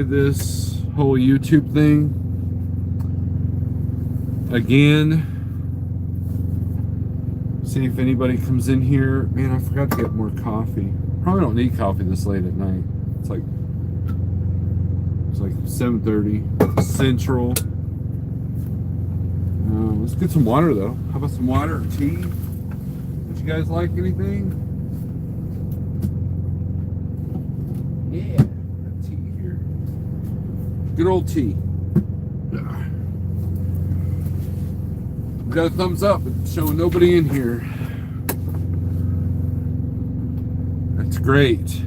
This whole YouTube thing again. See if anybody comes in here. Man, I forgot to get more coffee. Probably don't need coffee this late at night. It's like 7:30 Central. Let's get some water though. How about some water or tea? Would you guys like anything? Yeah, got tea here. Good old tea. We got a thumbs up. It's showing nobody in here. That's great.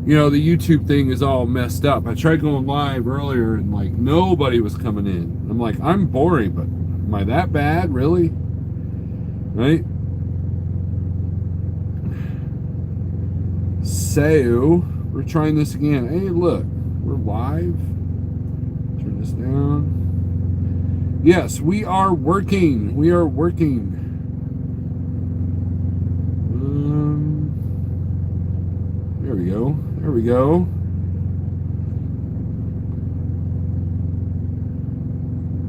You know, the YouTube thing is all messed up. I tried going live earlier and like nobody was coming in. I'm like, I'm boring, but am I that bad? Really? Right? So, we're trying this again. Hey, look, we're live. Turn this down. Yes, we are working. We are working. There we go. There we go.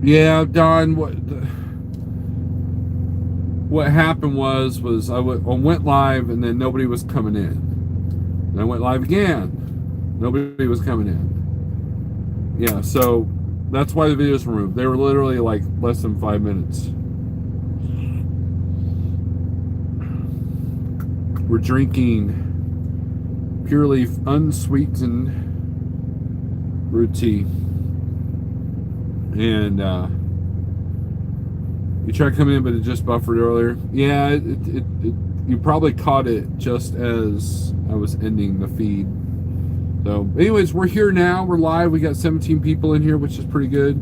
Yeah, Don, what happened was I went live and then nobody was coming in. And I went live again. Nobody was coming in. Yeah, so that's why the videos were removed. They were literally like less than 5 minutes. We're drinking purely unsweetened brewed tea. And you tried coming in, but it just buffered earlier. Yeah, you probably caught it just as I was ending the feed. So, anyways, we're here now. We're live. We got 17 people in here, which is pretty good.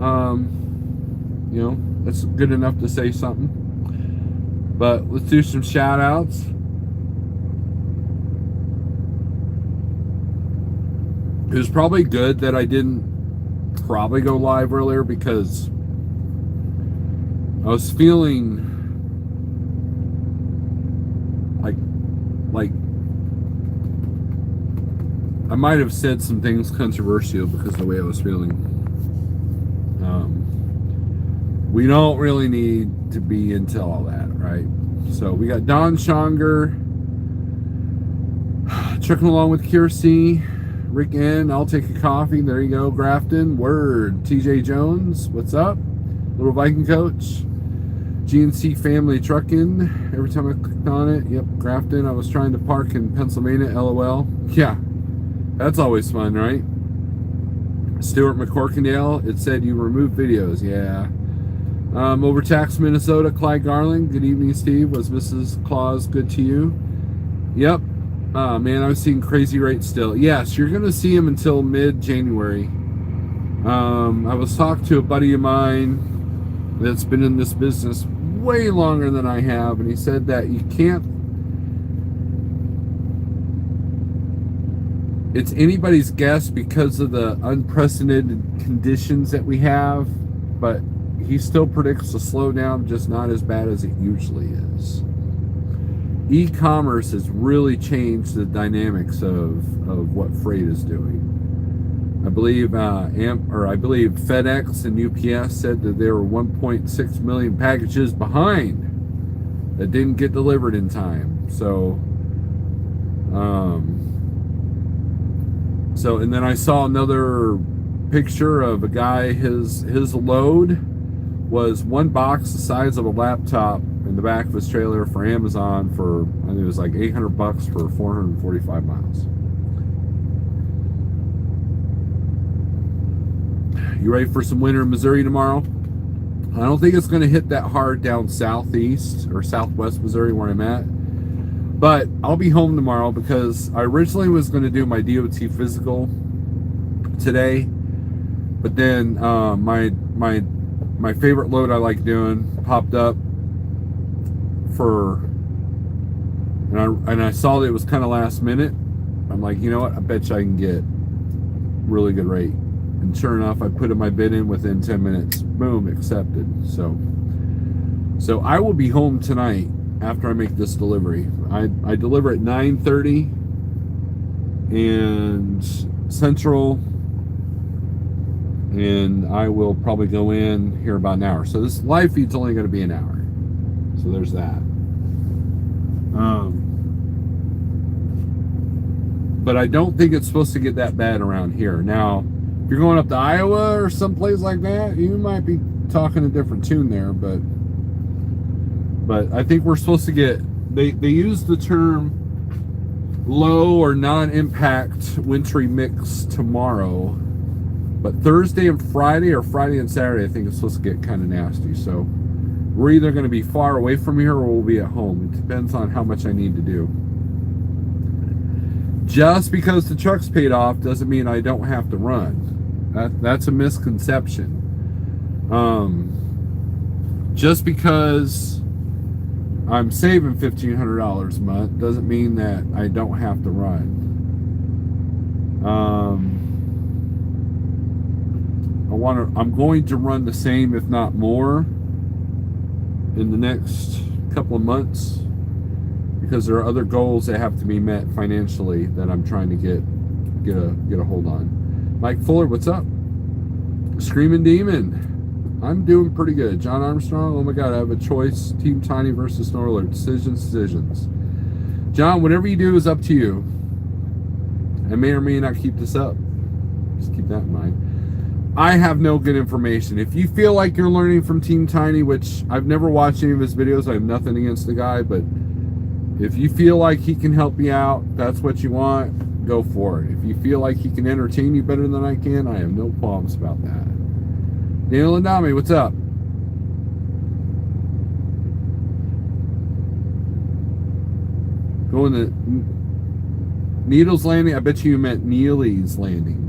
You know, that's good enough to say something. But let's do some shout outs. It was probably good that I didn't probably go live earlier because I was feeling like I might have said some things controversial because of the way I was feeling. We don't really need to be into all that, right? So we got Don Schonger trucking along with Kiersey, Rick N, I'll take a coffee. There you go, Grafton. Word. TJ Jones, what's up? Little Viking Coach. GNC Family Trucking. Every time I clicked on it, yep, Grafton. I was trying to park in Pennsylvania, LOL. Yeah, that's always fun, right? Stuart McCorkindale, it said you removed videos. Yeah. Overtaxed Minnesota, Clyde Garland. Good evening, Steve. Was Mrs. Claus good to you? Yep. Man, I was seeing crazy rates still. Yes, you're going to see them until mid-January. I was talking to a buddy of mine that's been in this business way longer than I have, and he said that you can't... It's anybody's guess because of the unprecedented conditions that we have, but he still predicts a slowdown, just not as bad as it usually is. E-commerce has really changed the dynamics of what freight is doing. I believe FedEx and UPS said that there were 1.6 million packages behind that didn't get delivered in time. So and then I saw another picture of a guy. His load was one box the size of a laptop in the back of his trailer for Amazon for, I think it was like $800 for 445 miles. You ready for some winter in Missouri tomorrow? I don't think it's going to hit that hard down southeast or southwest Missouri where I'm at. But I'll be home tomorrow because I originally was going to do my DOT physical today. But then my favorite load I like doing popped up and I saw that it was kind of last minute. I'm like, you know what? I bet you I can get really good rate. And sure enough, I put my bid in within 10 minutes. Boom, accepted. So I will be home tonight after I make this delivery. I deliver at 9:30, and Central, and I will probably go in here about an hour. So this live feed's only going to be an hour. So there's that. But I don't think it's supposed to get that bad around here. Now, if you're going up to Iowa or someplace like that, you might be talking a different tune there. But I think we're supposed to get, they use the term low or non-impact wintry mix tomorrow. But Thursday and Friday, or Friday and Saturday, I think it's supposed to get kind of nasty. So we're either going to be far away from here or we'll be at home. It depends on how much I need to do. Just because the truck's paid off doesn't mean I don't have to run. That's a misconception. Just because I'm saving $1,500 a month doesn't mean that I don't have to run. I'm going to run the same, if not more, in the next couple of months, because there are other goals that have to be met financially that I'm trying to get a hold on. Mike Fuller, what's up? Screaming Demon, I'm doing pretty good. John Armstrong, oh my God, I have a choice. Team Tiny versus Snow Alert. Decisions. John, whatever you do is up to you. I may or may not keep this up. Just keep that in mind. I have no good information. If you feel like you're learning from Team Tiny, which I've never watched any of his videos, I have nothing against the guy, but if you feel like he can help you out, that's what you want, go for it. If you feel like he can entertain you better than I can, I have no qualms about that. Daniel Adami, what's up? Going to Needles Landing. I bet you meant Neely's Landing.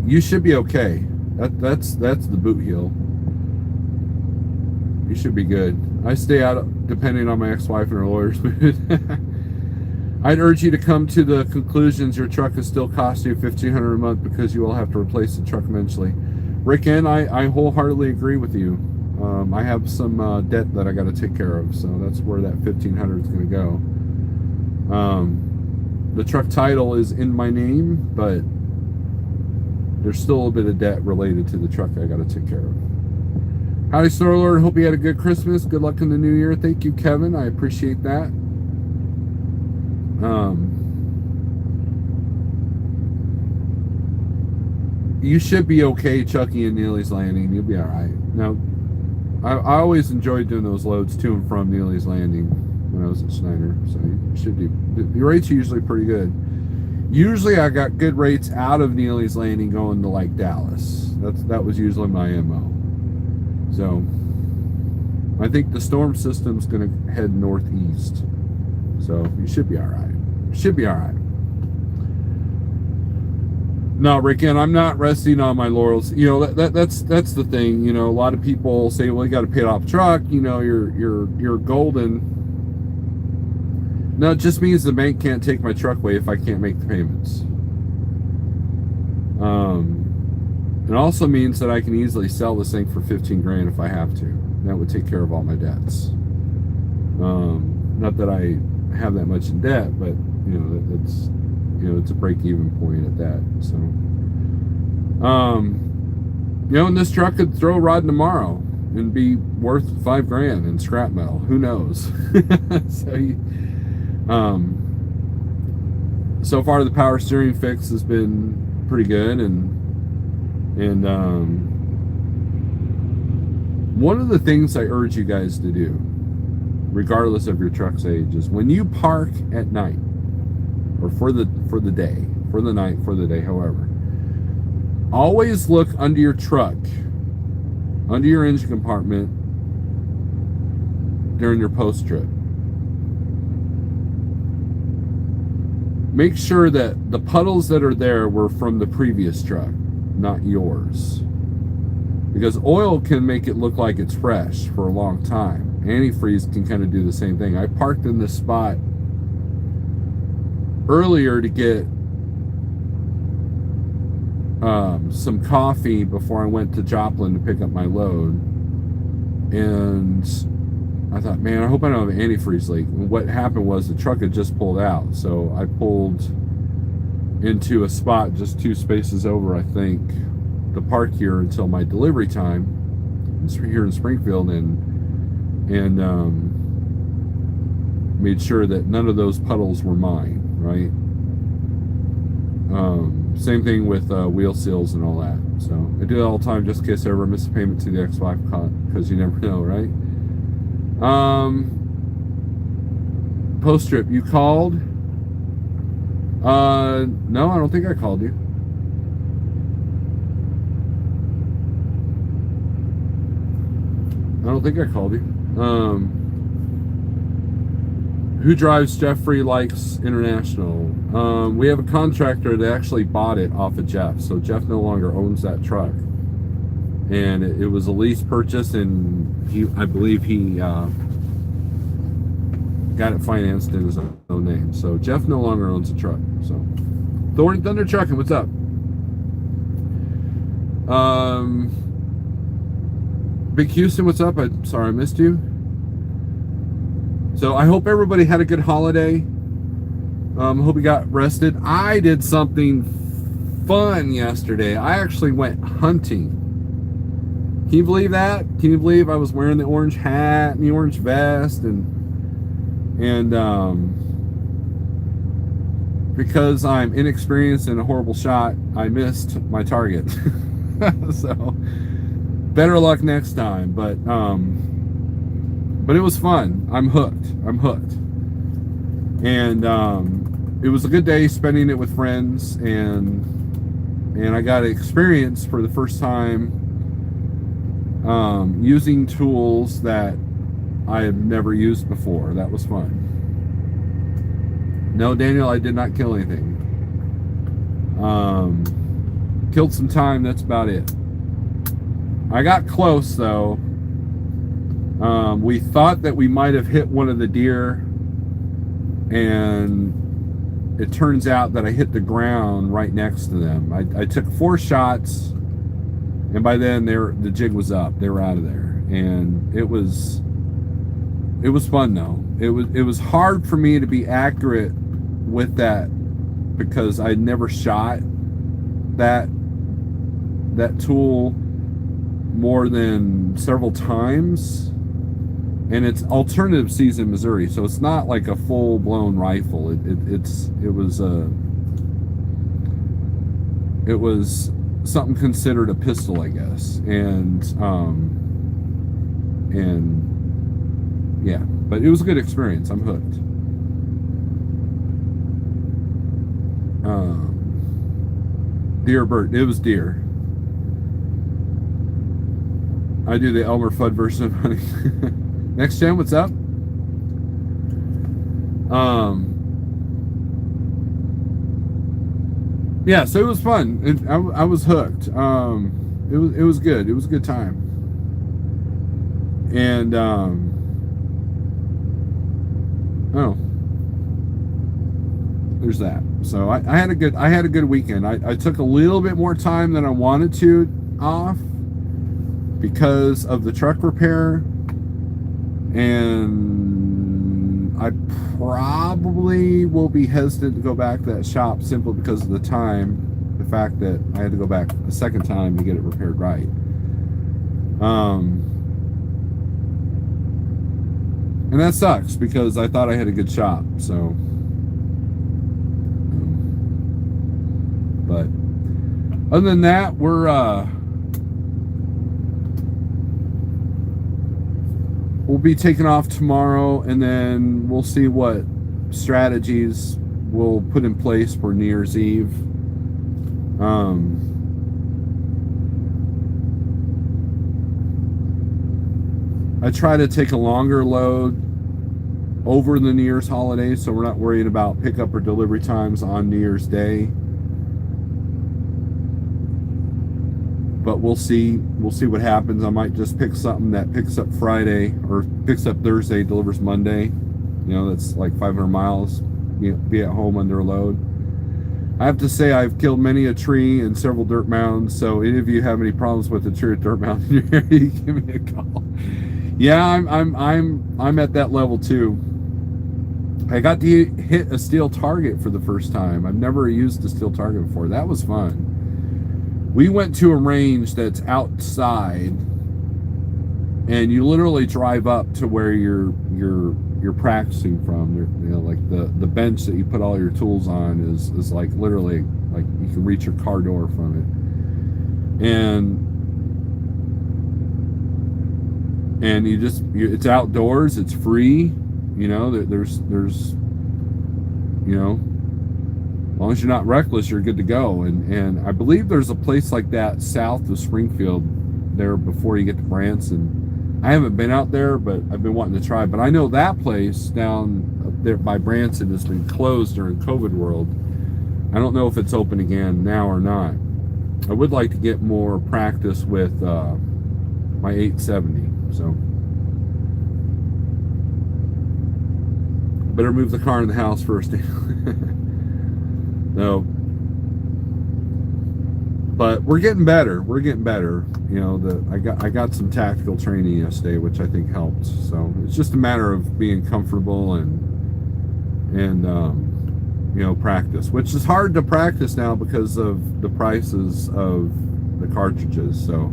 You should be okay. That's the boot heel. You should be good. I stay out depending on my ex-wife and her lawyer's mood. I'd urge you to come to the conclusions your truck is still costing you $1,500 a month because you will have to replace the truck eventually. Rick N, I wholeheartedly agree with you. I have some debt that I got to take care of, so that's where that $1,500 is going to go. The truck title is in my name, but there's still a bit of debt related to the truck I got to take care of. Howdy, Star Lord. Hope you had a good Christmas. Good luck in the new year. Thank you, Kevin. I appreciate that. You should be okay, Chucky and Neely's Landing. You'll be all right. Now, I always enjoyed doing those loads to and from Neely's Landing when I was at Schneider. So you should do. The rates are usually pretty good. Usually I got good rates out of Neely's Landing going to like Dallas. That was usually my MO. So I think the storm system's going to head northeast. So you should be all right. Should be all right. No, Rick, and I'm not resting on my laurels. You know, that's the thing. You know, a lot of people say, well, you got to pay it off truck. You know, you're golden. No, it just means the bank can't take my truck away if I can't make the payments. It also means that I can easily sell this thing for 15 grand if I have to. That would take care of all my debts. Not that I have that much in debt, but you know, it's a break-even point at that. So, you know, and this truck could throw a rod tomorrow and be worth 5 grand in scrap metal. Who knows? So far the power steering fix has been pretty good, and one of the things I urge you guys to do, regardless of your truck's age, is when you park at night, or for the day, for the night, for the day, however, always look under your truck, under your engine compartment during your post trip. Make sure that the puddles that are there were from the previous truck, not yours. Because oil can make it look like it's fresh for a long time. Antifreeze can kind of do the same thing. I parked in this spot earlier to get some coffee before I went to Joplin to pick up my load. And I thought, man, I hope I don't have an antifreeze leak. And what happened was the truck had just pulled out, so I pulled into a spot just 2 spaces over, I think, to park here until my delivery time. It's here in Springfield, and made sure that none of those puddles were mine, right? Same thing with wheel seals and all that. So I do it all the time just in case I ever miss a payment to the ex-wife, because you never know, right? Post trip, you called? No, I don't think I called you. I don't think I called you. Who drives Jeffrey Likes International? We have a contractor that actually bought it off of Jeff, so Jeff no longer owns that truck. And it was a lease purchase, and I believe he got it financed in his own name. So Jeff no longer owns the truck. So Thorn Thunder Trucking, what's up? Big Houston, what's up? I'm sorry I missed you. So I hope everybody had a good holiday. Hope you got rested. I did something fun yesterday. I actually went hunting. Can you believe that? Can you believe I was wearing the orange hat and the orange vest, and because I'm inexperienced and a horrible shot, I missed my target. So better luck next time. But it was fun. I'm hooked. And it was a good day spending it with friends, and I got to experience for the first time using tools that I have never used before. That was fun. No, Daniel, I did not kill anything. Killed some time, that's about it. I got close though. We thought that we might have hit one of the deer, and it turns out that I hit the ground right next to them. I took 4 shots, and by then the jig was up. They were out of there, and it was fun though. It was hard for me to be accurate with that because I'd never shot that tool more than several times, and it's alternative season Missouri, so it's not like a full-blown rifle. It was something considered a pistol, I guess, and yeah, but it was a good experience. I'm hooked. Deer bird, it was deer. I do the Elmer Fudd version of hunting. Next Gen, what's up? Yeah, so it was fun. I was hooked. It was good. It was a good time. And oh, there's that. So I had a good weekend. I took a little bit more time than I wanted to off because of the truck repair, and I probably will be hesitant to go back to that shop simply because of the fact that I had to go back a second time to get it repaired right. And that sucks because I thought I had a good shop. So but other than that, we'll be taking off tomorrow, and then we'll see what strategies we'll put in place for New Year's Eve. I try to take a longer load over the New Year's holiday, so we're not worried about pickup or delivery times on New Year's Day. But we'll see what happens. I might just pick something that picks up Friday or picks up Thursday, delivers Monday. That's like 500 miles. Be at home under a load. I have to say I've killed many a tree and several dirt mounds. So any of you have any problems with the tree or dirt mound in your area, you give me a call. Yeah, I'm at that level too. I got to hit a steel target for the first time. I've never used a steel target before. That was fun. We went to a range that's outside, and you literally drive up to where you're practicing from. You know, like the bench that you put all your tools on is like literally like you can reach your car door from it, and it's outdoors. It's free. You know, there's you know, as long as you're not reckless, you're good to go. And I believe there's a place like that south of Springfield, there before you get to Branson. I haven't been out there, but I've been wanting to try. But I know that place down up there by Branson has been closed during COVID world. I don't know if it's open again now or not. I would like to get more practice with my 870. So better move the car in the house first. No, but we're getting better. We're getting better. You know, I got some tactical training yesterday, which I think helped. So it's just a matter of being comfortable and you know, practice, which is hard to practice now because of the prices of the cartridges. So,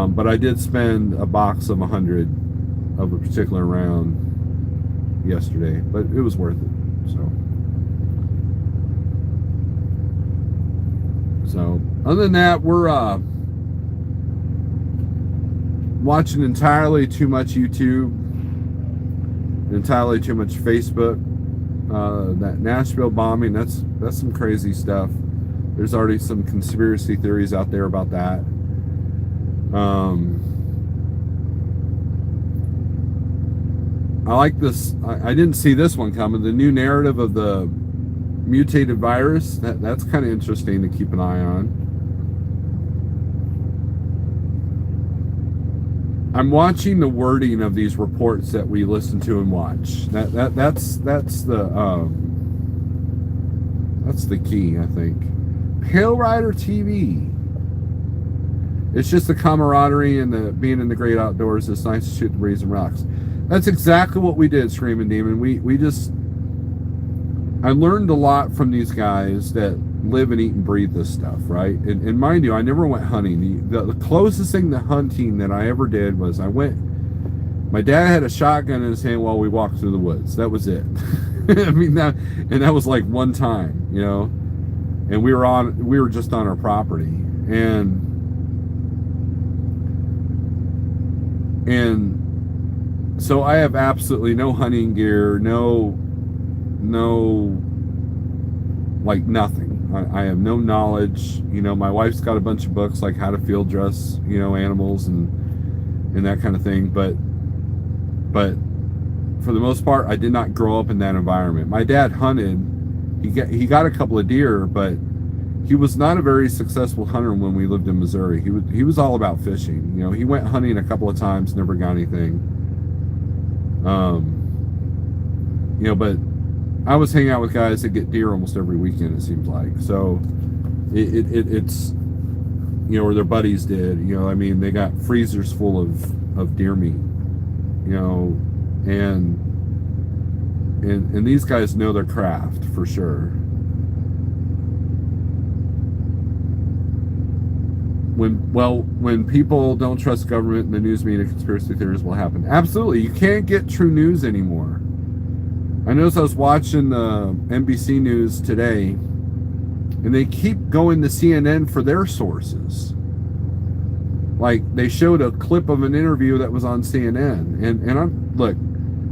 but I did spend a box of 100 of a particular round yesterday, but it was worth it. So other than that, we're watching entirely too much YouTube, entirely too much Facebook. That Nashville bombing, that's some crazy stuff. There's already some conspiracy theories out there about that. I like this. I didn't see this one coming. The new narrative of the mutated virus. That's kind of interesting to keep an eye on. I'm watching the wording of these reports that we listen to and watch. That's the key, I think. Pale Rider TV. It's just the camaraderie and the being in the great outdoors. It's nice to shoot the breeze and rocks. That's exactly what we did, Screaming Demon. I learned a lot from these guys that live and eat and breathe this stuff, right? And mind you, I never went hunting. The closest thing to hunting that I ever did was my dad had a shotgun in his hand while we walked through the woods. That was it. I mean, that was like one time, you know, and we were just on our property. And so I have absolutely no hunting gear, no, like nothing. I have no knowledge. You know, my wife's got a bunch of books like how to field dress, you know, animals and that kind of thing. But for the most part, I did not grow up in that environment. My dad hunted. He got a couple of deer, but he was not a very successful hunter when we lived in Missouri. He was all about fishing. You know, he went hunting a couple of times, never got anything. You know, but I was hanging out with guys that get deer almost every weekend, it seems like. So it's, you know, or their buddies did. You know, I mean, they got freezers full of deer meat. You know, and these guys know their craft for sure. When people don't trust government and the news media, conspiracy theories will happen. Absolutely, you can't get true news anymore. I noticed I was watching NBC News today, and they keep going to CNN for their sources. Like, they showed a clip of an interview that was on CNN, and look,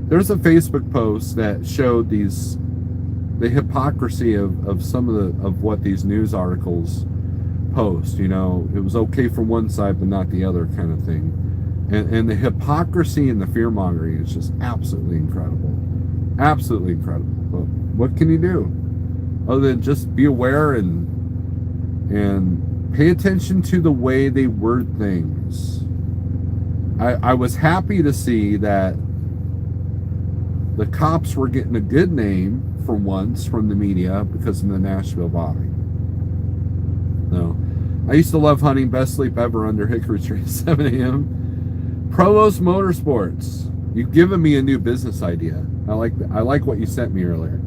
there's a Facebook post that showed the hypocrisy of some of what these news articles post. You know, it was okay for one side but not the other, kind of thing. And the hypocrisy and the fear mongering is just absolutely incredible. Absolutely incredible. But what can you do other than just be aware and pay attention to the way they word things? I was happy to see that the cops were getting a good name for once from the media because of the Nashville bombing. No, I used to love hunting. Best sleep ever under hickory tree at 7 a.m. Provost Motorsports. You've given me a new business idea. I like what you sent me earlier.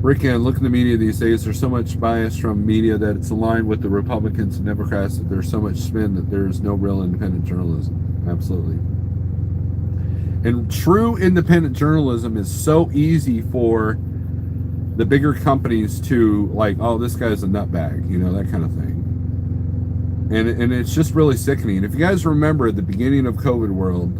Rick, and look in the media these days. There's so much bias from media that it's aligned with the Republicans and Democrats that there's so much spin that there's no real independent journalism. Absolutely. And true independent journalism is so easy for the bigger companies to like, oh, this guy's a nutbag, you know, that kind of thing. And it's just really sickening. If you guys remember at the beginning of COVID world,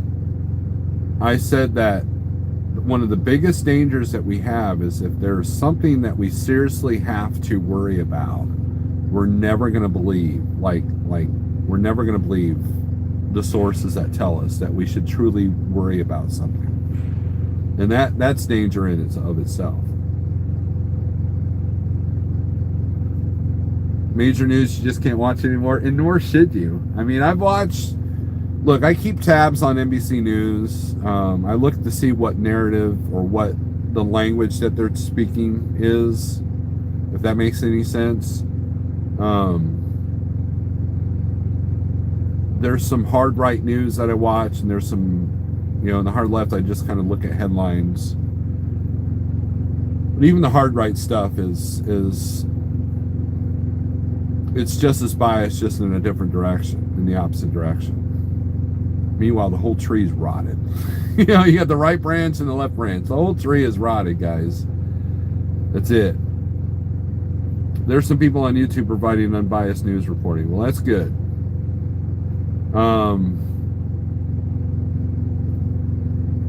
I said that one of the biggest dangers that we have is if there's something that we seriously have to worry about, we're never going to believe, we're never going to believe the sources that tell us that we should truly worry about something. And that's danger in of itself. Major news you just can't watch anymore, and nor should you. I mean, look, I keep tabs on NBC News. I look to see what narrative or what the language that they're speaking is, if that makes any sense. There's some hard right news that I watch, and there's some, in the hard left, I just kind of look at headlines. But even the hard right stuff is it's just as biased, just in a different direction, in the opposite direction. Meanwhile, the whole tree's rotted. You got the right branch and the left branch. The whole tree is rotted, guys. That's it. There's some people on YouTube providing unbiased news reporting. Well, that's good.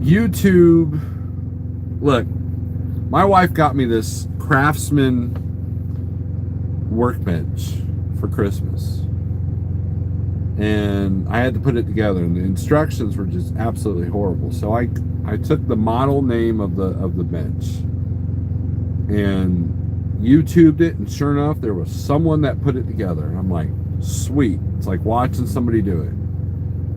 YouTube. Look, my wife got me this Craftsman workbench for Christmas. And I had to put it together, and the instructions were just absolutely horrible. So I took the model name of the bench and YouTubed it, and sure enough, there was someone that put it together. And I'm like, sweet. It's like watching somebody do it.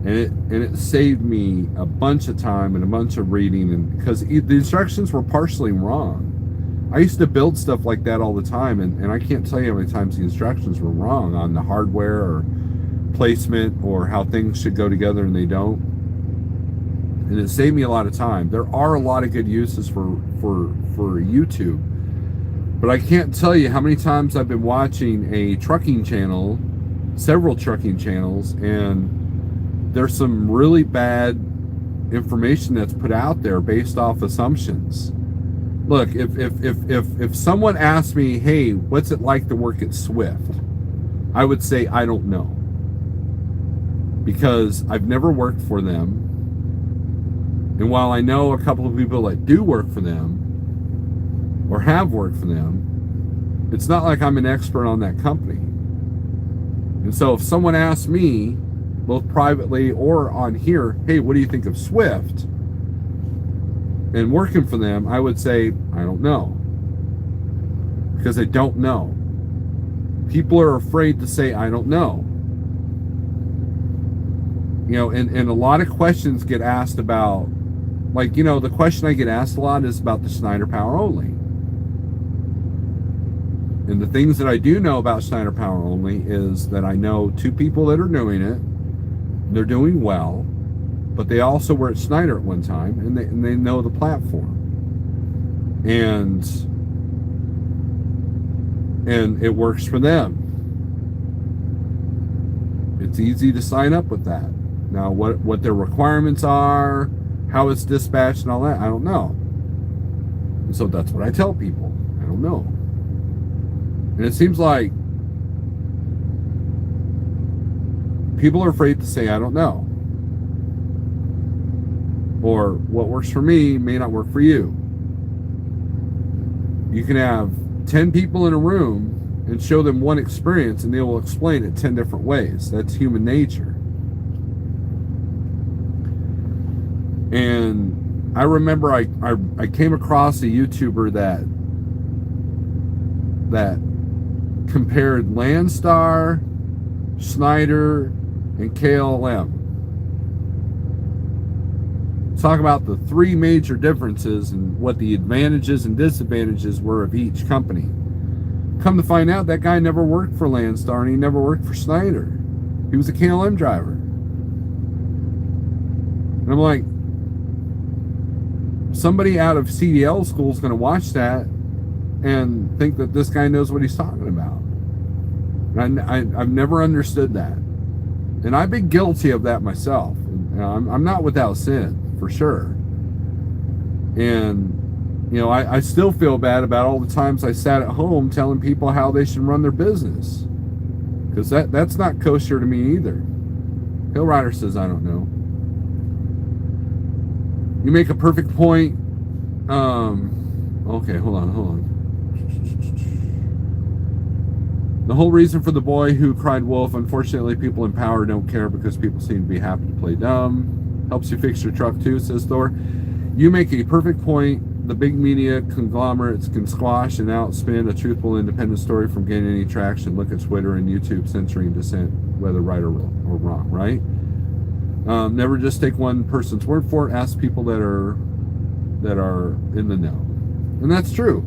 And it saved me a bunch of time and a bunch of reading, and because the instructions were partially wrong. I used to build stuff like that all the time, and I can't tell you how many times the instructions were wrong on the hardware or placement or how things should go together, and they don't. And it saved me a lot of time. There are a lot of good uses for YouTube, but I can't tell you how many times I've been watching a trucking channel, several trucking channels, and there's some really bad information that's put out there based off assumptions. Look, if someone asked me, hey, what's it like to work at Swift? I would say, I don't know. Because I've never worked for them. And while I know a couple of people that do work for them, or have worked for them, it's not like I'm an expert on that company. And so if someone asks me, both privately or on here, hey, what do you think of Swift? And working for them, I would say, I don't know. Because I don't know. People are afraid to say, I don't know. And a lot of questions get asked about, the question I get asked a lot is about the Schneider Power Only. And the things that I do know about Schneider Power Only is that I know 2 people that are doing it. They're doing well, but they also were at Schneider at one time, and they know the platform. And it works for them. It's easy to sign up with that. Now, what their requirements are, how it's dispatched and all that, I don't know. And so that's what I tell people. I don't know. And it seems like people are afraid to say, I don't know. Or what works for me may not work for you. You can have 10 people in a room and show them one experience, and they will explain it 10 different ways. That's human nature. And I remember I came across a YouTuber that compared Landstar, Schneider, and KLM. Talk about the 3 major differences and what the advantages and disadvantages were of each company. Come to find out, that guy never worked for Landstar and he never worked for Schneider. He was a KLM driver. And I'm like, somebody out of CDL school is going to watch that and think that this guy knows what he's talking about. And I've never understood that. And I've been guilty of that myself. I'm not without sin, for sure. And, I still feel bad about all the times I sat at home telling people how they should run their business. Because that's not kosher to me either. Hill Rider says, I don't know. You make a perfect point. Okay, hold on. The whole reason for the boy who cried wolf, unfortunately, people in power don't care because people seem to be happy to play dumb. Helps you fix your truck too, says Thor. You make a perfect point. The big media conglomerates can squash and outspin a truthful, independent story from gaining any traction. Look at Twitter and YouTube censoring dissent, whether right or wrong, right? Never just take one person's word for it. Ask people that are in the know. And that's true.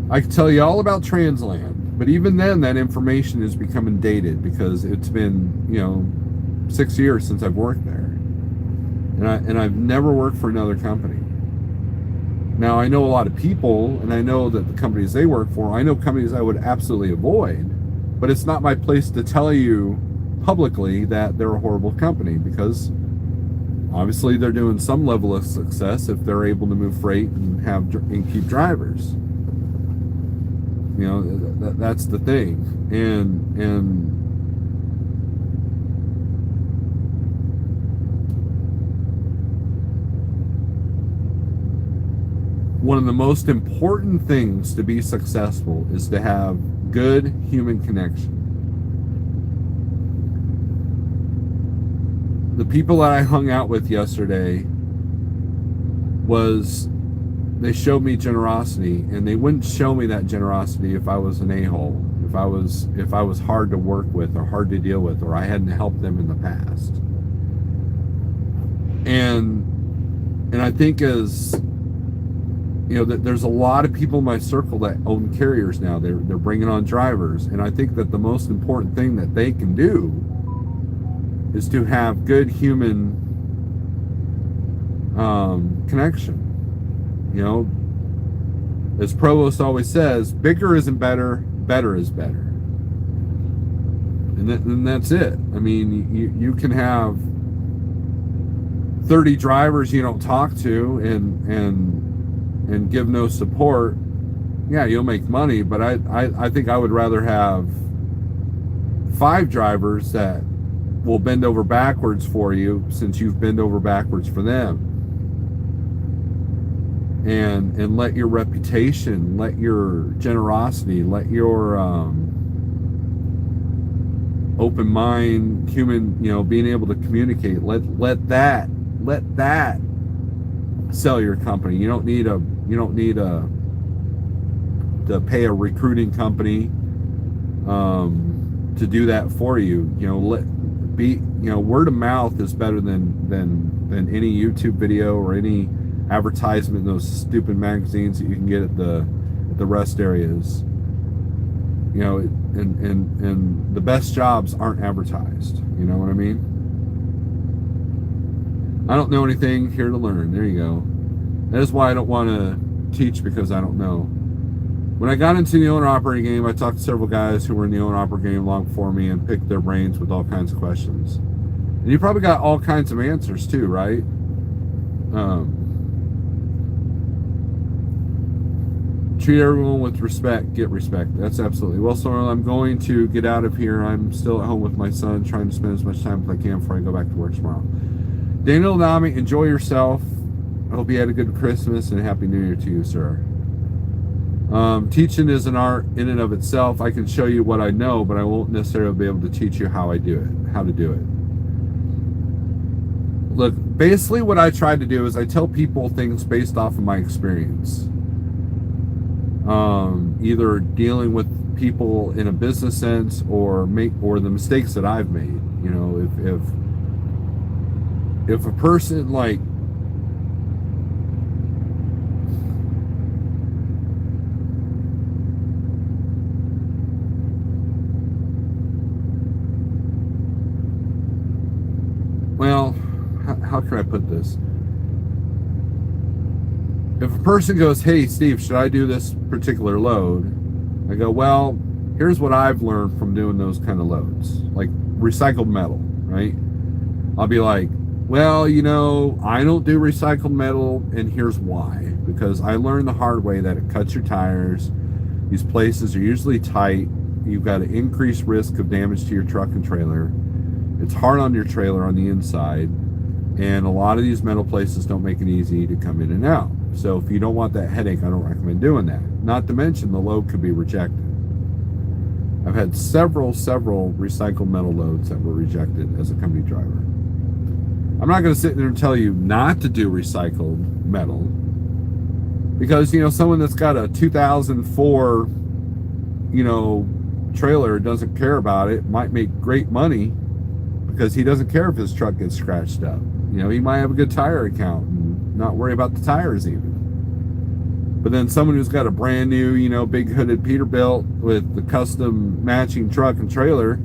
I can tell you all about Transland, but even then that information is becoming dated because it's been, 6 years since I've worked there. And I've never worked for another company. Now, I know a lot of people, and I know that the companies they work for, I know companies I would absolutely avoid, but it's not my place to tell you publicly that they're a horrible company, because obviously they're doing some level of success if they're able to move freight and keep drivers. That's the thing. And one of the most important things to be successful is to have good human connection. The people that I hung out with yesterday they showed me generosity, and they wouldn't show me that generosity if I was an a-hole, if I was hard to work with or hard to deal with, or I hadn't helped them in the past. And I think that there's a lot of people in my circle that own carriers now. They're bringing on drivers, and I think that the most important thing that they can do is to have good human connection. As Provost always says, bigger isn't better, better is better. And that's it. I mean, you can have 30 drivers you don't talk to and give no support. Yeah, you'll make money, but I think I would rather have 5 drivers that will bend over backwards for you, since you've bent over backwards for them. And let your reputation, let your generosity, let your open mind, human, being able to communicate, let that sell your company. You don't need to pay a recruiting company to do that for you. Word of mouth is better than any YouTube video or any advertisement in those stupid magazines that you can get at the rest areas. And the best jobs aren't advertised. You know what I mean? I don't know anything, here to learn. There you go. That is why I don't want to teach, because I don't know. When I got into the owner-operator game, I talked to several guys who were in the owner-operator game long before me and picked their brains with all kinds of questions. And you probably got all kinds of answers too, right? Treat everyone with respect, get respect. That's absolutely. Well, Sorrel, I'm going to get out of here. I'm still at home with my son, trying to spend as much time as I can before I go back to work tomorrow. Daniel Nami, enjoy yourself. I hope you had a good Christmas and Happy New Year to you, sir. Teaching is an art in and of itself. I can show you what I know, but I won't necessarily be able to teach you how to do it. Look, basically what I try to do is I tell people things based off of my experience. Either dealing with people in a business sense or the mistakes that I've made. If a person, like, well, how can I put this? If a person goes, hey, Steve, should I do this particular load? I go, well, here's what I've learned from doing those kind of loads, like recycled metal, right? I'll be like, well, I don't do recycled metal, and here's why. Because I learned the hard way that it cuts your tires. These places are usually tight. You've got an increased risk of damage to your truck and trailer. It's hard on your trailer on the inside. And a lot of these metal places don't make it easy to come in and out. So if you don't want that headache, I don't recommend doing that. Not to mention the load could be rejected. I've had several recycled metal loads that were rejected as a company driver. I'm not going to sit there and tell you not to do recycled metal, because someone that's got a 2004 trailer doesn't care about it, might make great money because he doesn't care if his truck gets scratched up. He might have a good tire account and not worry about the tires even. But then someone who's got a brand new big hooded Peterbilt with the custom matching truck and trailer,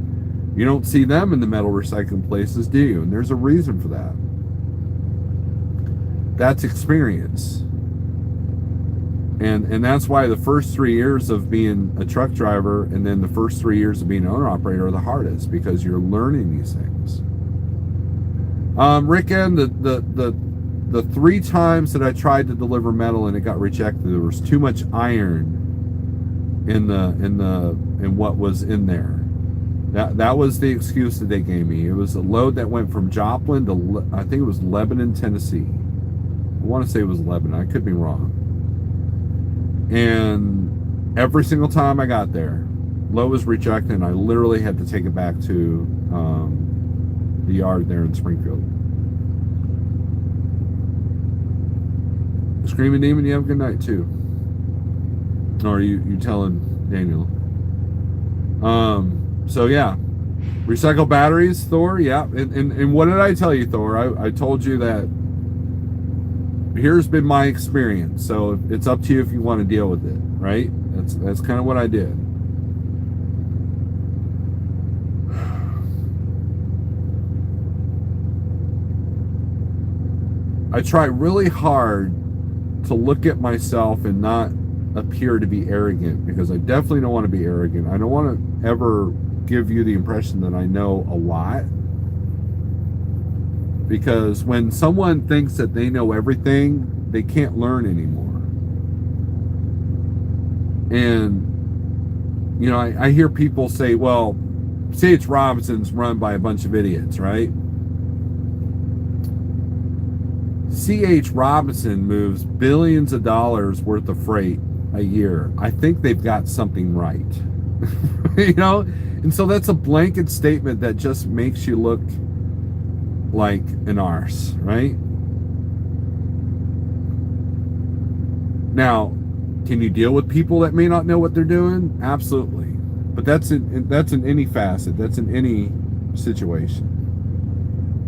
you don't see them in the metal recycling places, do you? And there's a reason for that. That's experience. And that's why the first 3 years of being a truck driver and then the first 3 years of being an owner-operator are the hardest, because you're learning these things. Rick, and the 3 times that I tried to deliver metal and it got rejected, there was too much iron in what was in there. That was the excuse that they gave me. It was a load that went from Joplin to, I think it was Lebanon, Tennessee. I want to say it was Lebanon. I could be wrong. And every single time I got there, load was rejected, and I literally had to take it back to the yard there in Springfield. Screaming Demon, you have a good night too. Or are you telling Daniel? So yeah, recycle batteries, Thor. Yeah, and what did I tell you, Thor? I told you that here's been my experience. So it's up to you if you want to deal with it, right? That's kind of what I did. I try really hard to look at myself and not appear to be arrogant, because I definitely don't want to be arrogant. I don't want to ever give you the impression that I know a lot, because when someone thinks that they know everything, they can't learn anymore. And I hear people say, well, C.H. Robinson's run by a bunch of idiots, right? C.H. Robinson moves billions of dollars worth of freight a year. I think they've got something right. And so that's a blanket statement that just makes you look like an arse, right? Now, can you deal with people that may not know what they're doing? Absolutely. But that's in any facet. That's in any situation.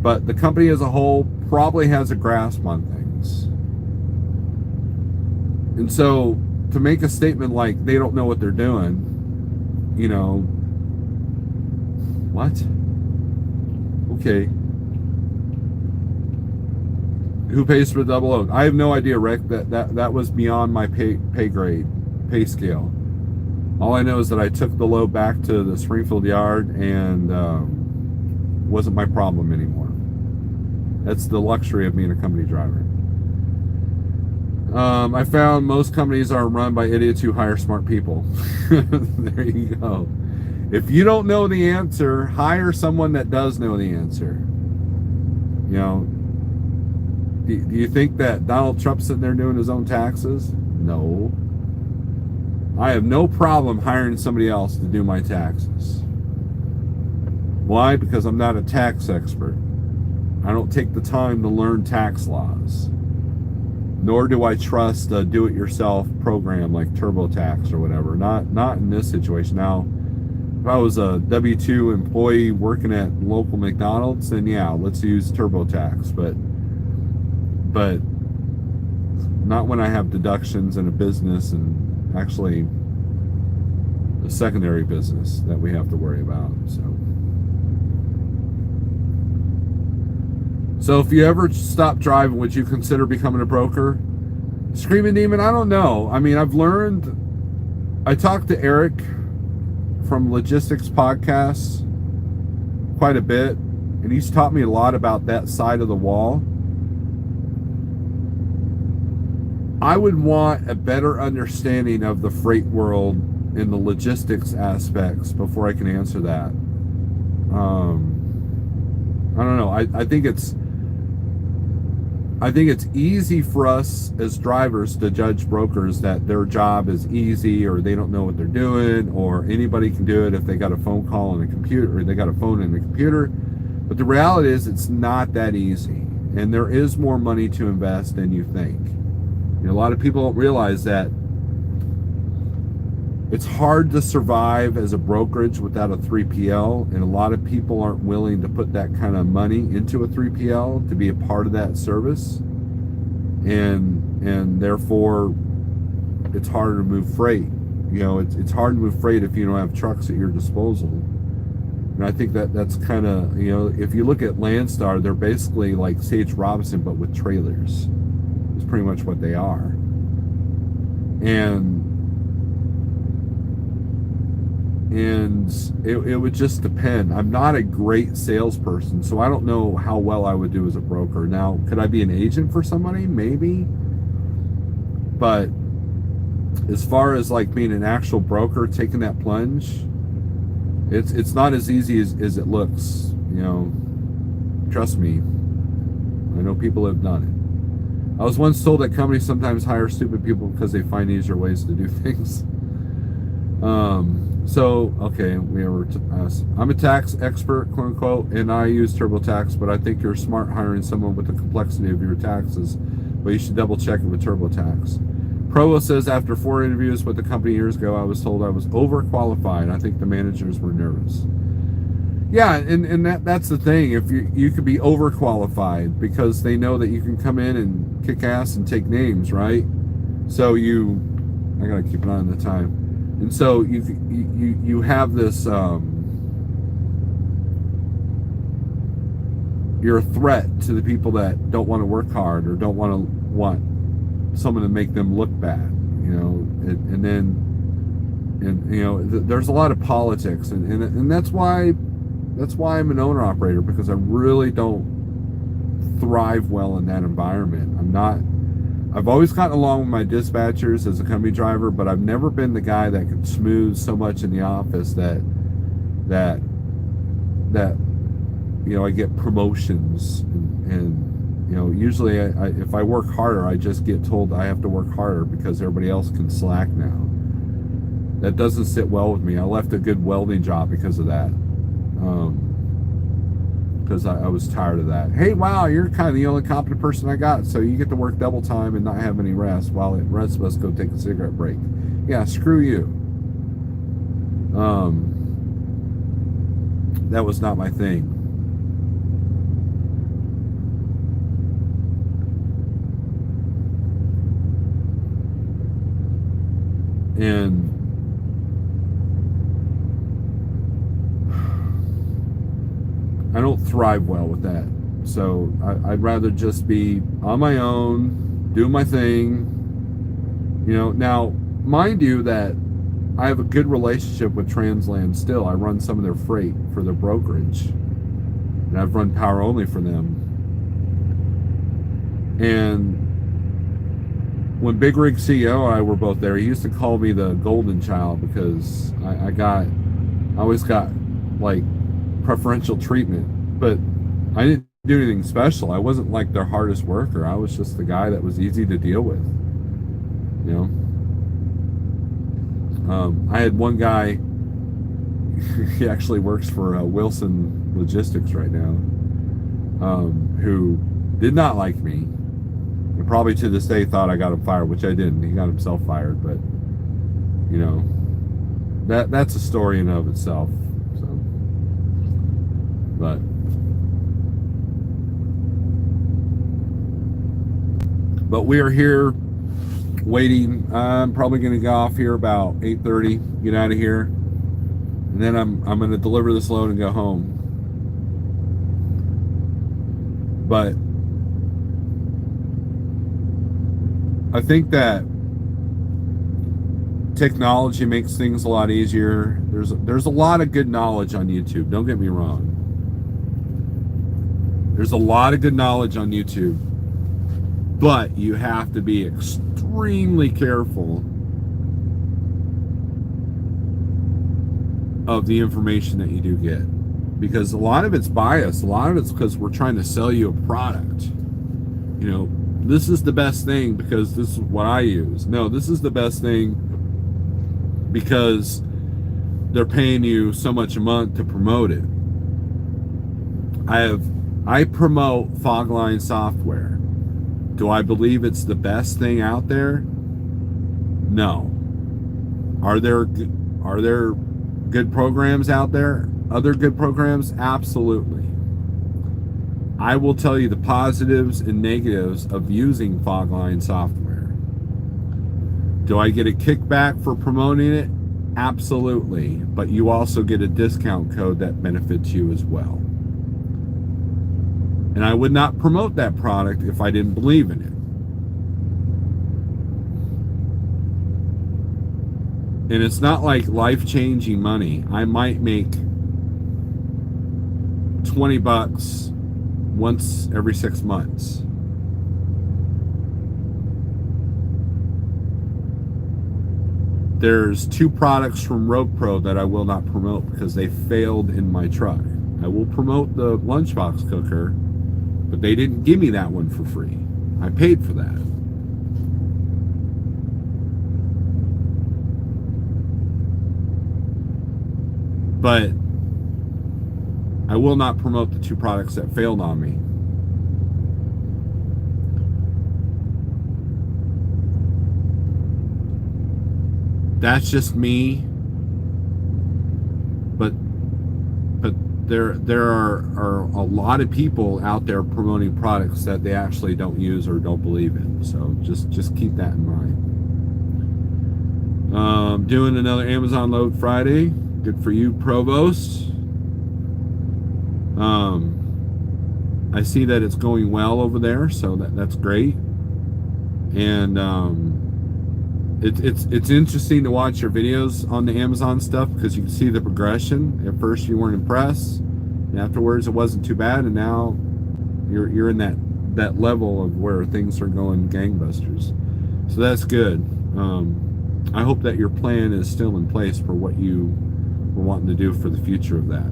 But the company as a whole probably has a grasp on things. And so to make a statement like they don't know what they're doing, what? Okay. Who pays for the double load? I have no idea, Rick. That was beyond my pay grade, pay scale. All I know is that I took the load back to the Springfield yard, and wasn't my problem anymore. That's the luxury of being a company driver. I found most companies are run by idiots who hire smart people. There you go. If you don't know the answer, hire someone that does know the answer. Do you think that Donald Trump's sitting there doing his own taxes? No. I have no problem hiring somebody else to do my taxes. Why? Because I'm not a tax expert. I don't take the time to learn tax laws. Nor do I trust a do-it-yourself program like TurboTax or whatever. Not in this situation. Now, if I was a W-2 employee working at local McDonald's, then yeah, let's use TurboTax. But not when I have deductions in a business, and actually a secondary business that we have to worry about. So So if you ever stop driving, would you consider becoming a broker? Screaming Demon, I don't know. I mean, I've learned. I talked to Eric from Logistics Podcasts quite a bit, and he's taught me a lot about that side of the wall. I would want a better understanding of the freight world and the logistics aspects before I can answer that. I don't know. I think it's easy for us as drivers to judge brokers that their job is easy, or they don't know what they're doing, or anybody can do it if they got a phone call and a computer, or they got a phone and a computer. But the reality is it's not that easy, and there is more money to invest than you think. You know, a lot of people don't realize that it's hard to survive as a brokerage without a 3PL, and a lot of people aren't willing to put that kind of money into a 3PL to be a part of that service, and therefore it's harder to move freight. You know, it's hard to move freight if you don't have trucks at your disposal. And I think that's kind of, you know, if you look at Landstar, they're basically like C.H. Robinson but with trailers. It's pretty much what they are. And it would just depend. I'm not a great salesperson, so I don't know how well I would do as a broker. Now, could I be an agent for somebody? Maybe. But as far as like being an actual broker, taking that plunge, it's not as easy as it looks. You know, trust me. I know people have done it. I was once told that companies sometimes hire stupid people because they find easier ways to do things. So, okay, I'm a tax expert, quote unquote, and I use TurboTax, but I think you're smart hiring someone with the complexity of your taxes, but you should double check it with TurboTax. Provo says, after 4 interviews with the company years ago, I was told I was overqualified. I think the managers were nervous. Yeah, and that's the thing. If you could be overqualified because they know that you can come in and kick ass and take names, right? So I gotta keep an eye on the time. And so you have this, you're a threat to the people that don't want to work hard or don't want someone to make them look bad, you know, and you know, there's a lot of politics, and that's why I'm an owner operator, because I really don't thrive well in that environment. I've always gotten along with my dispatchers as a company driver, but I've never been the guy that can smooth so much in the office that you know, I get promotions, and you know, usually if I work harder, I just get told I have to work harder because everybody else can slack now. That doesn't sit well with me. I left a good welding job because of that. Because I was tired of that. Hey, wow, you're kind of the only competent person I got, so you get to work double time and not have any rest while the rest of us go take a cigarette break. Yeah, screw you. That was not my thing. And I don't thrive well with that. So I'd rather just be on my own, do my thing. You know, now, mind you that I have a good relationship with Transland still. I run some of their freight for their brokerage, and I've run power only for them. And when bigrigceo and I were both there, he used to call me the golden child because I always got like preferential treatment, but I didn't do anything special. I wasn't like their hardest worker. I was just the guy that was easy to deal with, you know. I had one guy, he actually works for Wilson Logistics right now, who did not like me, and probably to this day thought I got him fired, which I didn't. He got himself fired, but you know, that's a story in and of itself. So, but we are here waiting. I'm probably going to go off here about 8:30, get out of here, and then I'm going to deliver this load and go home. But I think that technology makes things a lot easier. There's a lot of good knowledge on YouTube. Don't get me wrong. There's a lot of good knowledge on YouTube, but you have to be extremely careful of the information that you do get, because a lot of it's biased. A lot of it's because we're trying to sell you a product. You know, this is the best thing because this is what I use. No, this is the best thing because they're paying you so much a month to promote it. I promote Fogline software. Do I believe it's the best thing out there? No. Are there good programs out there? Other good programs? Absolutely. I will tell you the positives and negatives of using Fogline software. Do I get a kickback for promoting it? Absolutely. But you also get a discount code that benefits you as well. And I would not promote that product if I didn't believe in it. And it's not like life-changing money. I might make $20 once every 6 months. There's 2 products from Rogue Pro that I will not promote because they failed in my truck. I will promote the lunchbox cooker, but they didn't give me that one for free. I paid for that. But I will not promote the 2 products that failed on me. That's just me. But there are a lot of people out there promoting products that they actually don't use or don't believe in. So just keep that in mind. Doing another Amazon load Friday. Good for you, Provost. I see that it's going well over there, so that's great. And it's interesting to watch your videos on the Amazon stuff because you can see the progression. At first you weren't impressed, and afterwards it wasn't too bad, and now you're in that level of where things are going gangbusters. So that's good. I hope that your plan is still in place for what you were wanting to do for the future of that.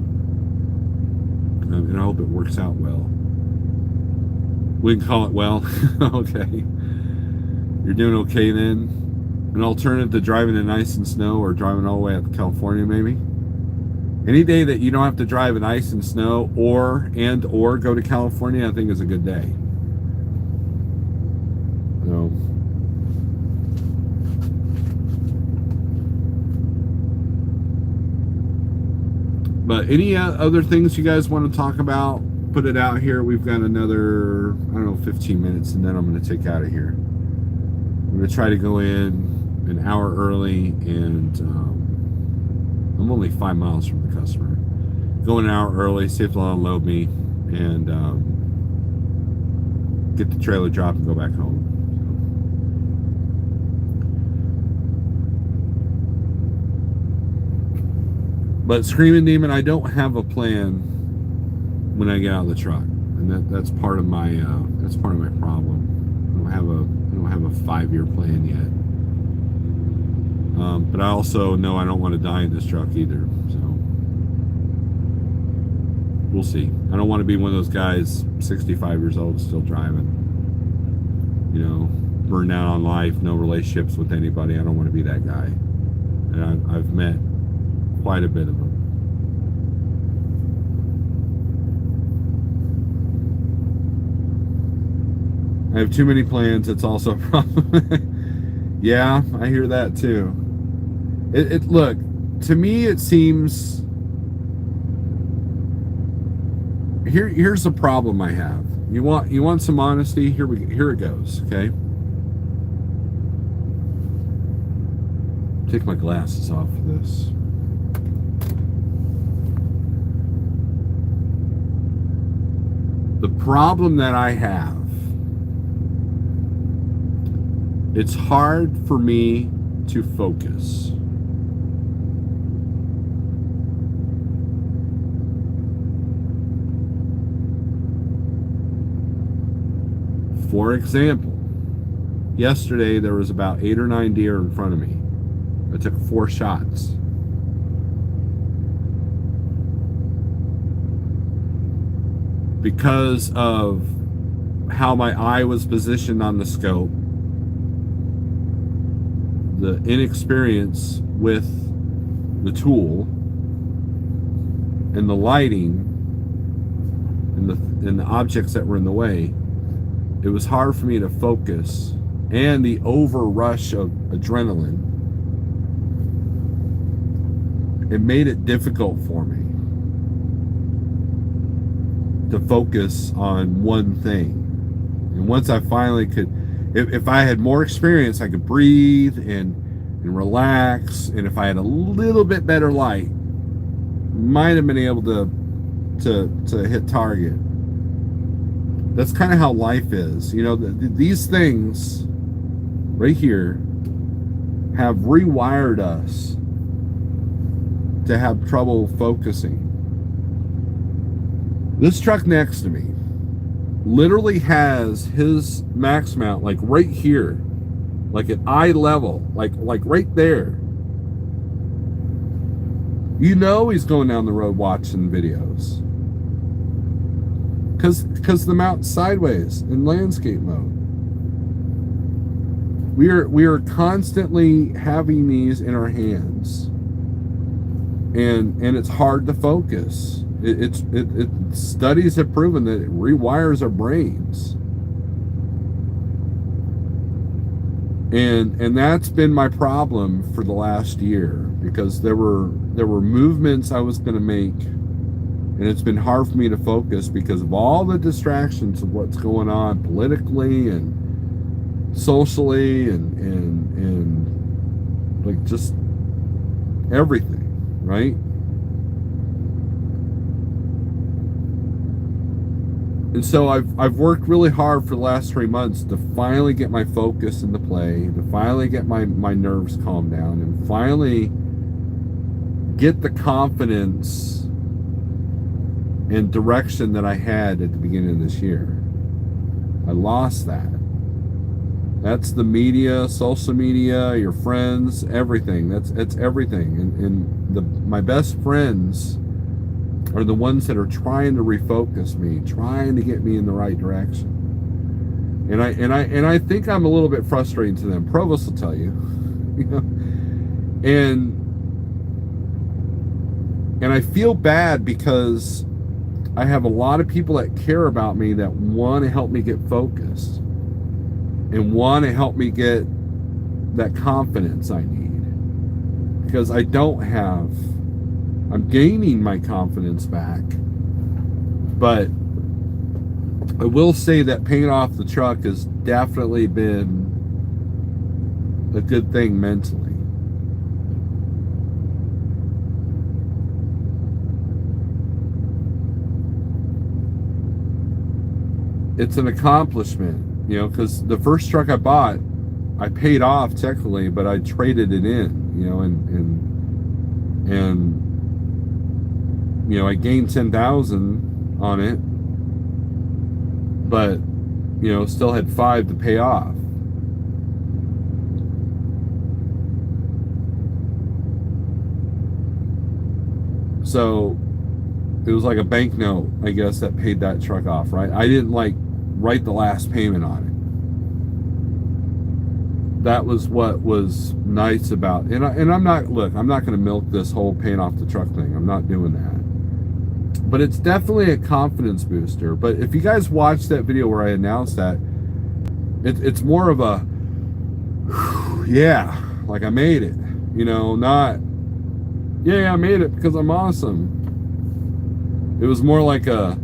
And I hope it works out well. We can call it well. Okay. You're doing okay then. An alternative to driving in ice and snow or driving all the way up to California, maybe. Any day that you don't have to drive in ice and snow or go to California, I think is a good day. So, but any other things you guys want to talk about, put it out here. We've got another, 15 minutes, and then I'm going to take out of here. I'm going to try to go in an hour early, and I'm only 5 miles from the customer. Go an hour early, see if they'll unload me, and get the trailer dropped and go back home. But Screaming Demon, I don't have a plan when I get out of the truck, and that's part of my problem. I don't have a 5-year plan yet. But I also know I don't want to die in this truck either. So we'll see. I don't want to be one of those guys, 65 years old, still driving. You know, burned out on life, no relationships with anybody. I don't want to be that guy. And I've met quite a bit of them. I have too many plans. It's also a problem. Yeah, I hear that too. Look, to me it seems here's the problem I have. You want some honesty? Here it goes, okay? Take my glasses off for this. The problem that I have, it's hard for me to focus. For example, yesterday there was about 8 or 9 deer in front of me. I took 4 shots. Because of how my eye was positioned on the scope, the inexperience with the tool, and the lighting, and the objects that were in the way, it was hard for me to focus, and the overrush of adrenaline, it made it difficult for me to focus on one thing. And once I finally could, if I had more experience, I could breathe and relax, and if I had a little bit better light, might have been able to hit target. That's kind of how life is. You know, these things right here have rewired us to have trouble focusing. This truck next to me literally has his max mount like right here, like at eye level, like right there. You know he's going down the road watching videos. Because the mount's sideways in landscape mode. We are constantly having these in our hands, and it's hard to focus. Studies have proven that it rewires our brains, and that's been my problem for the last year, because there were movements I was going to make, and it's been hard for me to focus because of all the distractions of what's going on politically and socially and like just everything, right? And so I've worked really hard for the last 3 months to finally get my focus into play, to finally get my nerves calmed down, and finally get the confidence and direction that I had at the beginning of this year. I lost that. That's the media, social media, your friends, everything. That's everything. And my best friends are the ones that are trying to refocus me, trying to get me in the right direction. And I think I'm a little bit frustrating to them. Provost will tell you, you know. And I feel bad because I have a lot of people that care about me that want to help me get focused and want to help me get that confidence I need, because I don't have. I'm gaining my confidence back, but I will say that paying off the truck has definitely been a good thing mentally. It's an accomplishment, you know, because the first truck I bought, I paid off technically, but I traded it in, you know, and you know, I gained 10,000 on it, but you know, still had 5 to pay off. So it was like a banknote, I guess, that paid that truck off, right? I didn't like write the last payment on it. That was what was nice about it. And I'm not going to milk this whole paying off the truck thing. I'm not doing that. But it's definitely a confidence booster. But if you guys watched that video where I announced that, it's more of a, yeah, like I made it, you know, not, yeah, I made it because I'm awesome. It was more like a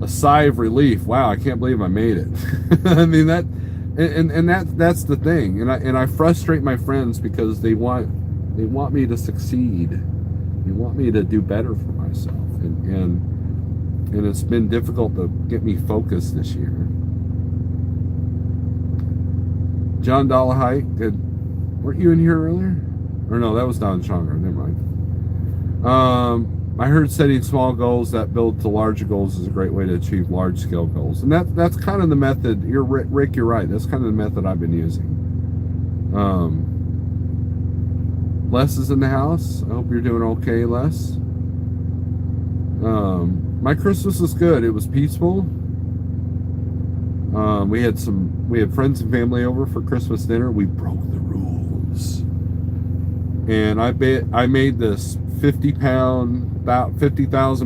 sigh of relief. Wow, I can't believe I made it. I mean, that's the thing. And I frustrate my friends because they want me to succeed. They want me to do better for myself. And and it's been difficult to get me focused this year. John Dollarhite, good. Weren't you in here earlier? Or no, that was Don Stronger. Never mind. I heard setting small goals that build to larger goals is a great way to achieve large-scale goals, and that's kind of the method. You're Rick. You're right. That's kind of the method I've been using. Les is in the house. I hope you're doing okay, Les. My Christmas was good. It was peaceful. We had friends and family over for Christmas dinner. We broke the rules, and I made this 50,000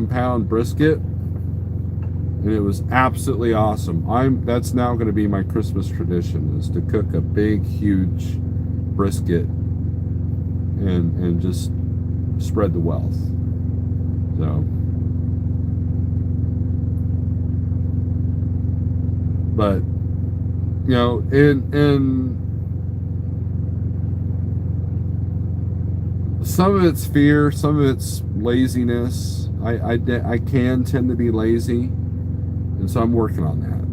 pound brisket, and it was absolutely awesome. That's now going to be my Christmas tradition, is to cook a big, huge brisket and just spread the wealth. So, but and some of it's fear, some of it's laziness. I can tend to be lazy, and so I'm working on that.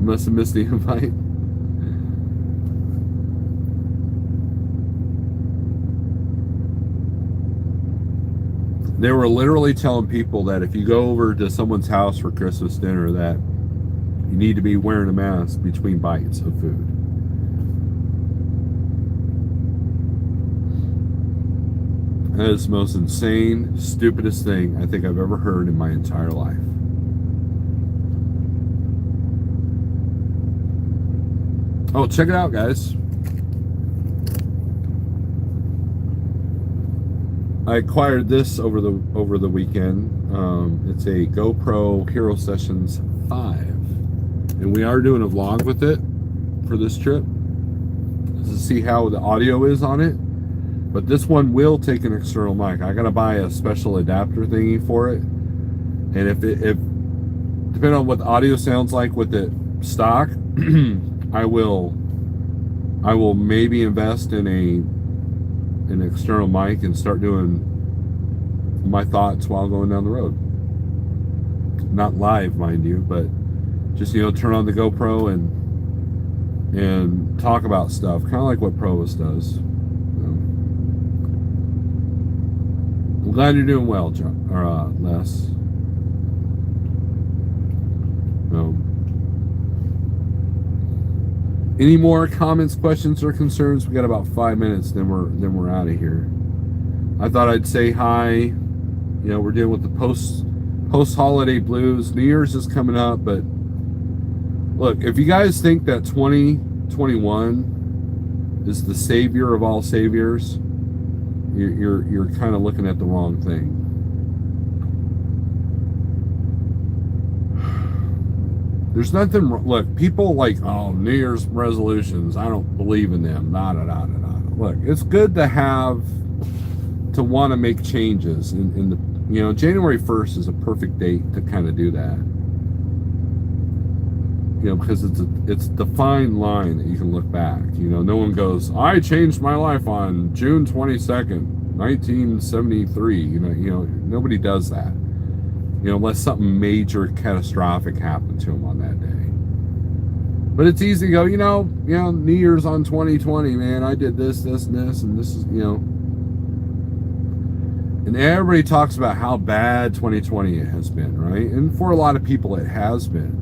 Must have missed the invite. They were literally telling people that if you go over to someone's house for Christmas dinner, that you need to be wearing a mask between bites of food. That is the most insane, stupidest thing I think I've ever heard in my entire life. Oh, check it out, guys. I acquired this over the weekend. It's a GoPro Hero Sessions 5. And we are doing a vlog with it for this trip to see how the audio is on it. But this one will take an external mic. I gotta buy a special adapter thingy for it. And if depending on what the audio sounds like with it stock, I will maybe invest in an external mic and start doing my thoughts while going down the road. Not live, mind you, but just turn on the GoPro and talk about stuff, kind of like what Provis does. I'm glad you're doing well, John, or Les. Any more comments, questions, or concerns? We got about 5 minutes, then we're out of here. I thought I'd say hi. We're dealing with the post-holiday blues. New Year's is coming up, but look, if you guys think that 2021 is the savior of all saviors, you're kind of looking at the wrong thing. There's nothing. Look, people like, oh, New Year's resolutions, I don't believe in them. Look, it's good to want to make changes. In the January 1st is a perfect date to kind of do that. Because it's a defined line that you can look back. No one goes, I changed my life on June 22nd, 1973. Nobody does that. Unless something major, catastrophic happened to them on that day. But it's easy to go, New Year's on 2020, man, I did this, and this, and this is, And everybody talks about how bad 2020 has been, right? And for a lot of people, it has been.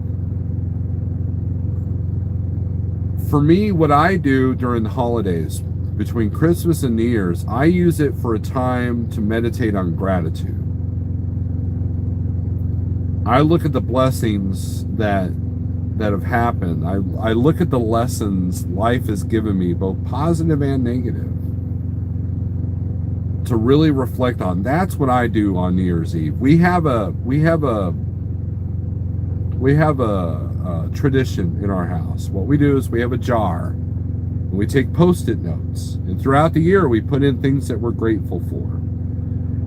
For me, what I do during the holidays, between Christmas and New Year's, I use it for a time to meditate on gratitude. I look at the blessings that have happened. I look at the lessons life has given me, both positive and negative, to really reflect on. That's what I do on New Year's Eve. We have a tradition in our house. What we do is we have a jar, and we take Post-it notes, and throughout the year we put in things that we're grateful for.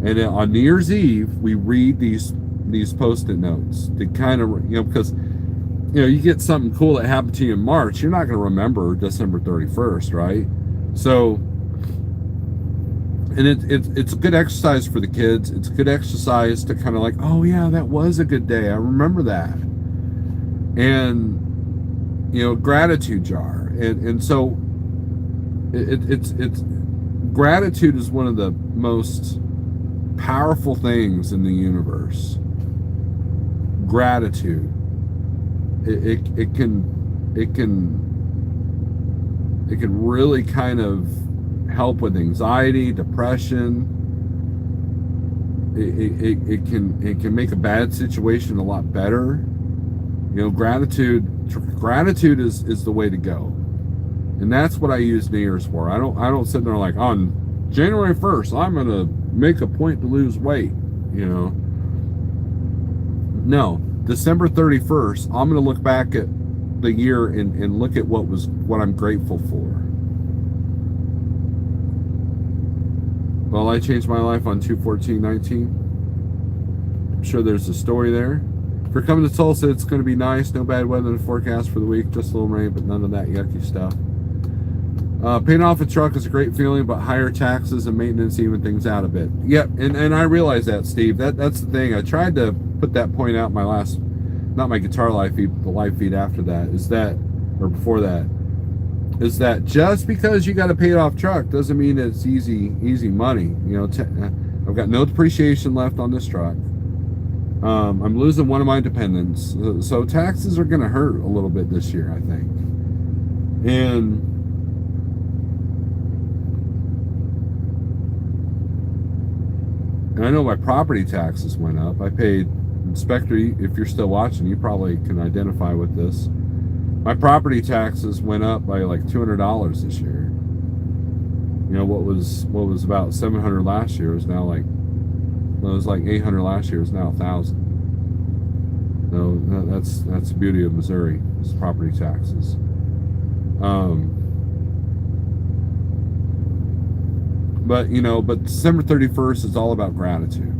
And on New Year's Eve we read these Post-it notes to kind of, because you get something cool that happened to you in March, you're not going to remember December 31st, right? So And it's a good exercise for the kids. It's a good exercise to kind of like, oh yeah, that was a good day. I remember that. And gratitude jar. And so it's gratitude is one of the most powerful things in the universe. Gratitude. It can really kind of help with anxiety, depression. It can make a bad situation a lot better. Gratitude is the way to go. And that's what I use New Year's for. I don't sit there like, on January 1st, I'm going to make a point to lose weight, No, December 31st, I'm going to look back at the year and look at what I'm grateful for. Well, I changed my life on 2/14/19. I'm sure there's a story there. If you're coming to Tulsa, it's going to be nice. No bad weather in the forecast for the week. Just a little rain, but none of that yucky stuff. Paying off a truck is a great feeling, but higher taxes and maintenance even things out a bit. Yep, and I realize that, Steve. That's the thing. I tried to put that point out in my last, not my guitar live feed, but the live feed after that, or before that, is that just because you got a paid off truck doesn't mean it's easy money. I've got no depreciation left on this truck. I'm losing one of my dependents, so taxes are going to hurt a little bit this year, I think. And I know my property taxes went up. I paid, Inspector, if you're still watching, you probably can identify with this. My property taxes went up by like $200 this year. What was about $700 last year is now like, well, it was like $800 last year is now $1,000. No, that's the beauty of Missouri, is property taxes. But December 31st is all about gratitude.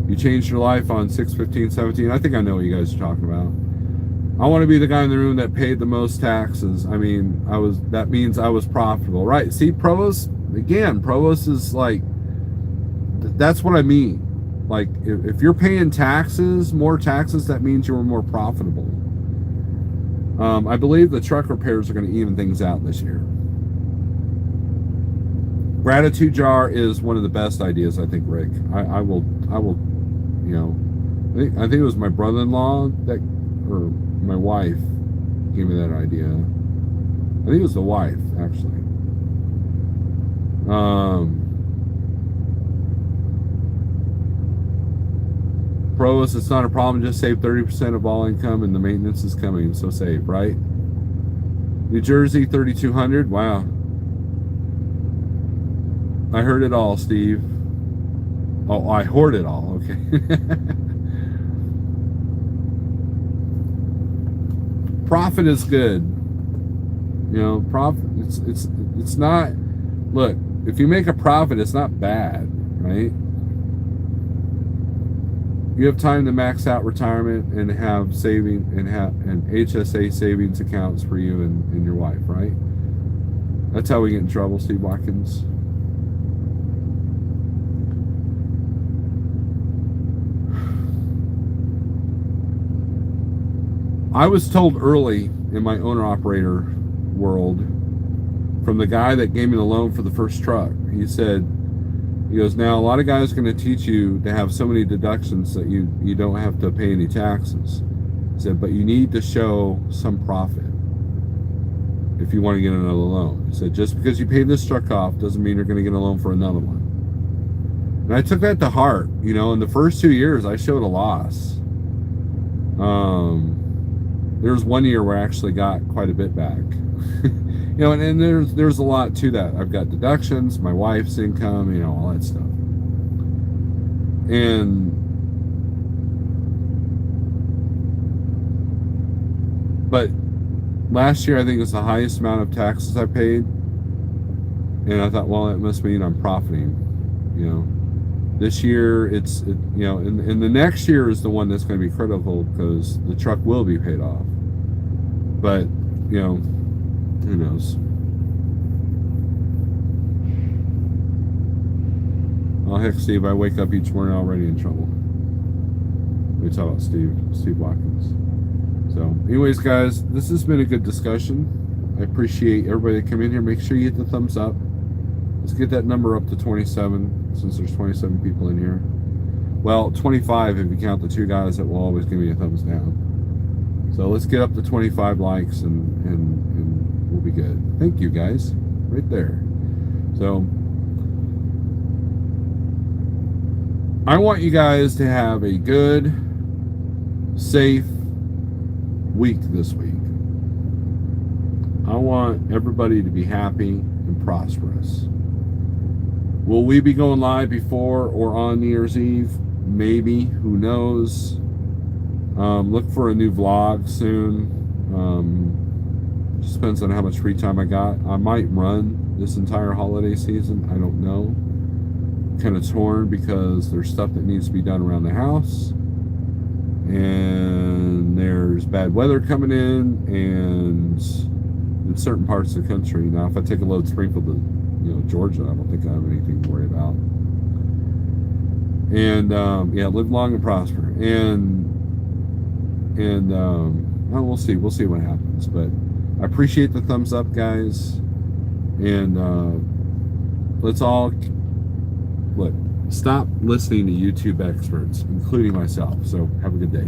You changed your life on 6/15/17. I think I know what you guys are talking about. I want to be the guy in the room that paid the most taxes. I mean, that means I was profitable, right? See, Provost is like, that's what I mean. Like, if you're paying more taxes, that means you were more profitable. I believe the truck repairs are going to even things out this year. Gratitude jar is one of the best ideas, I think, Rick. I will. I think it was my brother-in-law or my wife gave me that idea. I think it was the wife, actually. Pros, it's not a problem. Just save 30% of all income, and the maintenance is coming. So save, right? New Jersey, 3,200. Wow. I heard it all, Steve. Oh, I hoard it all. Okay. Profit is good. Profit. It's not. Look, if you make a profit, it's not bad, right? You have time to max out retirement and have saving and HSA savings accounts for you and your wife, right? That's how we get in trouble, Steve Watkins. I was told early in my owner-operator world from the guy that gave me the loan for the first truck. He goes, now a lot of guys are going to teach you to have so many deductions that you don't have to pay any taxes. He said, but you need to show some profit if you want to get another loan. He said, just because you pay this truck off doesn't mean you're going to get a loan for another one. And I took that to heart. In the first 2 years, I showed a loss. There was 1 year where I actually got quite a bit back. And there's a lot to that. I've got deductions, my wife's income, all that stuff. But last year I think it was the highest amount of taxes I paid. And I thought, well, that must mean I'm profiting. This year and the next year is the one that's going to be critical because the truck will be paid off. But who knows? Oh, heck, Steve, I wake up each morning already in trouble. We talk about Steve Watkins. So, anyways, guys, this has been a good discussion. I appreciate everybody that come in here. Make sure you hit the thumbs up. Let's get that number up to 27, since there's 27 people in here. Well, 25 if you count the two guys that will always give me a thumbs down. So let's get up to 25 likes and we'll be good. Thank you, guys. Right there. So I want you guys to have a good, safe week this week. I want everybody to be happy and prosperous. Will we be going live before or on New Year's Eve? Maybe. Who knows? Look for a new vlog soon. Just depends on how much free time I got. I might run this entire holiday season. I don't know. Kind of torn because there's stuff that needs to be done around the house. And there's bad weather coming in. And in certain parts of the country. Now, if I take a load Springfield to Georgia, I don't think I have anything to worry about. And yeah, live long and prosper. And well, we'll see what happens. But I appreciate the thumbs up, guys. And let's all look. Stop listening to YouTube experts, including myself. So have a good day.